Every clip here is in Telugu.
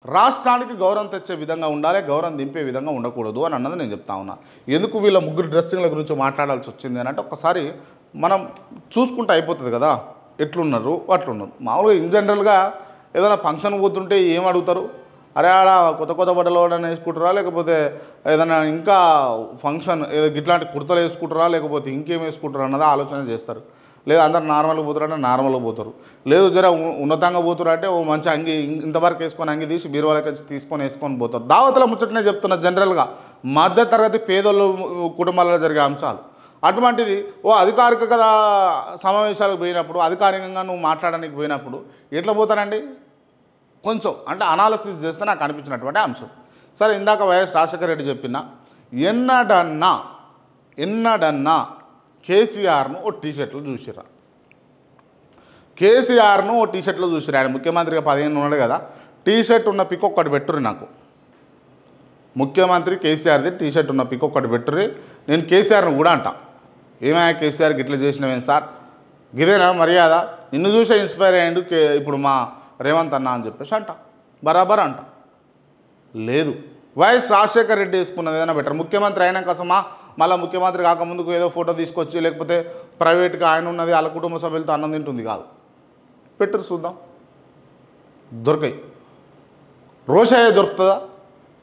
రాష్ట్రానికి గౌరవం తెచ్చే విధంగా ఉండాలి, గౌరవం దింపే విధంగా ఉండకూడదు అని అన్నది నేను చెప్తా ఉన్నా. ఎందుకు వీళ్ళ ముగ్గురు డ్రెస్సింగ్ల గురించి మాట్లాడాల్సి వచ్చింది అని అంటే ఒక్కసారి మనం చూసుకుంటే అయిపోతుంది కదా, ఎట్లున్నారు అట్లున్నారు. మామూలుగా ఇన్ జనరల్గా ఏదైనా ఫంక్షన్ పోతుంటే ఏం అడుగుతారు, అరే ఆడ కొత్త కొత్త బట్టలు ఏమైనా వేసుకుంటారా, లేకపోతే ఏదైనా ఇంకా ఫంక్షన్ ఏదో ఇట్లాంటి కుర్తలు వేసుకుంటారా, లేకపోతే ఇంకేం వేసుకుంటారా అన్నది ఆలోచన చేస్తారు. లేదు అందరు నార్మల్గా పోతారంటే నార్మల్గా పోతారు, లేదు జర ఉన్నతంగా పోతారు అంటే ఓ మంచి అంగి ఇంతవరకు వేసుకొని అంగి తీసి బీరువాళ్ళకి వచ్చి తీసుకొని వేసుకొని పోతారు. దావతల ముచ్చటనే చెప్తున్నా. జనరల్గా మధ్యతరగతి పేదోళ్ళు కుటుంబాలలో జరిగే అంశాలు అటువంటిది ఓ అధికారిక కదా సమావేశాలకు పోయినప్పుడు, అధికారికంగా నువ్వు మాట్లాడడానికి పోయినప్పుడు ఎట్లా పోతారండి? కొంచెం అంటే అనాలసిస్ చేస్తే నాకు అనిపించినటువంటి అంశం. సరే, ఇందాక వైఎస్ రాజశేఖర రెడ్డి చెప్పిన ఎన్నడన్నా కేసీఆర్ను ఓ టీషర్ట్లు చూసిరా, కేసీఆర్ను ఓ టీషర్ట్లు చూసిరా. ఆయన ముఖ్యమంత్రిగా 15 ఉన్నాడు కదా, టీషర్ట్ ఉన్న పిక్ ఒక్కటి పెట్టుర్రి నాకు. ముఖ్యమంత్రి కేసీఆర్ది టీషర్ట్ ఉన్న పిక్ ఒక్కటి పెట్టుర్రి. నేను కేసీఆర్ను కూడా అంటా, ఏమైనా కేసీఆర్కి ఇట్లా చేసినవేం సార్, ఇదేనా మర్యాద, నిన్ను చూసే ఇన్స్పైర్ అయ్యిండు ఇప్పుడు మా రేవంత్ అన్న అని చెప్పేసి అంట, బరాబర్ అంట. లేదు, వైఎస్ రాజశేఖర రెడ్డి వేసుకున్నది ఏదైనా బెటర్. ముఖ్యమంత్రి అయినా కోసమా మళ్ళీ ముఖ్యమంత్రి కాకముందుకు ఏదో ఫోటో తీసుకొచ్చి లేకపోతే ప్రైవేట్గా ఆయన ఉన్నది వాళ్ళ కుటుంబ సభ్యులతో అన్నం తింటుంది కాదు, పెట్టరు చూద్దాం. దొరకాయి. రోషయ్య దొరుకుతుందా,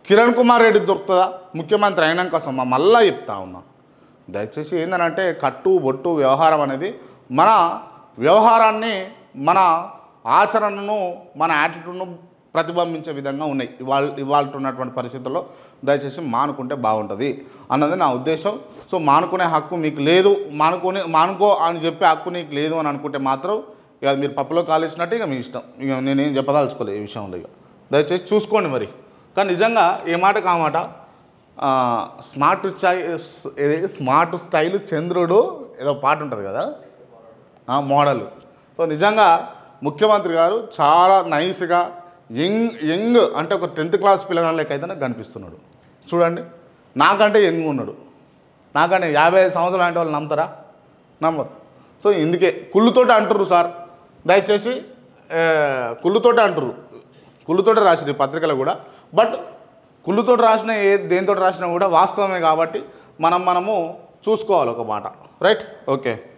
కిరణ్ కుమార్ రెడ్డి దొరుకుతుందా ముఖ్యమంత్రి అయినా కోసమా? మళ్ళీ చెప్తా ఉన్నా, దయచేసి ఏంటంటే కట్టు బొట్టు వ్యవహారం అనేది మన వ్యవహారాన్ని, మన ఆచరణను, మన యాటిట్యూడ్ను ప్రతిబింబించే విధంగా ఉన్నాయి ఇవాళ ఉన్నటువంటి పరిస్థితుల్లో. దయచేసి మానుకుంటే బాగుంటుంది అన్నది నా ఉద్దేశం. సో మానుకునే హక్కు మీకు లేదు, మానుకో అని చెప్పే హక్కు నీకు లేదు అని అనుకుంటే మాత్రం ఇక మీరు పప్పులో కాలేసినట్టు ఇక మీ ఇష్టం. ఇక నేనేం చెప్పదలుచుకోలేదు ఈ విషయంలో. ఇక దయచేసి చూసుకోండి మరి. కానీ నిజంగా ఏ మాట కామాట స్మార్ట్ స్టైల్ చంద్రుడు ఏదో పాట ఉంటుంది కదా, మోడల్. సో నిజంగా ముఖ్యమంత్రి గారు చాలా నైస్గా యంగ్ అంటే ఒక 10th క్లాస్ పిల్లగాళ్ళ లెక్క అయితే నాకు కనిపిస్తున్నాడు. చూడండి, నాకంటే యంగ్ ఉన్నాడు. నాకంటే 55 సంవత్సరాలు అంటే వాళ్ళు నమ్ముతారా? నమ్మరు. సో ఇందుకే కుళ్ళుతోటి అంటుర్రు సార్, దయచేసి కుళ్ళుతోటి అంటుర్రు, కుళ్ళుతోటి రాసిరు ఈ పత్రికలు కూడా. బట్ కుళ్ళుతోటి రాసిన దేనితోటి రాసినా కూడా వాస్తవమే కాబట్టి మనము చూసుకోవాలి ఒక మాట. Right, okay.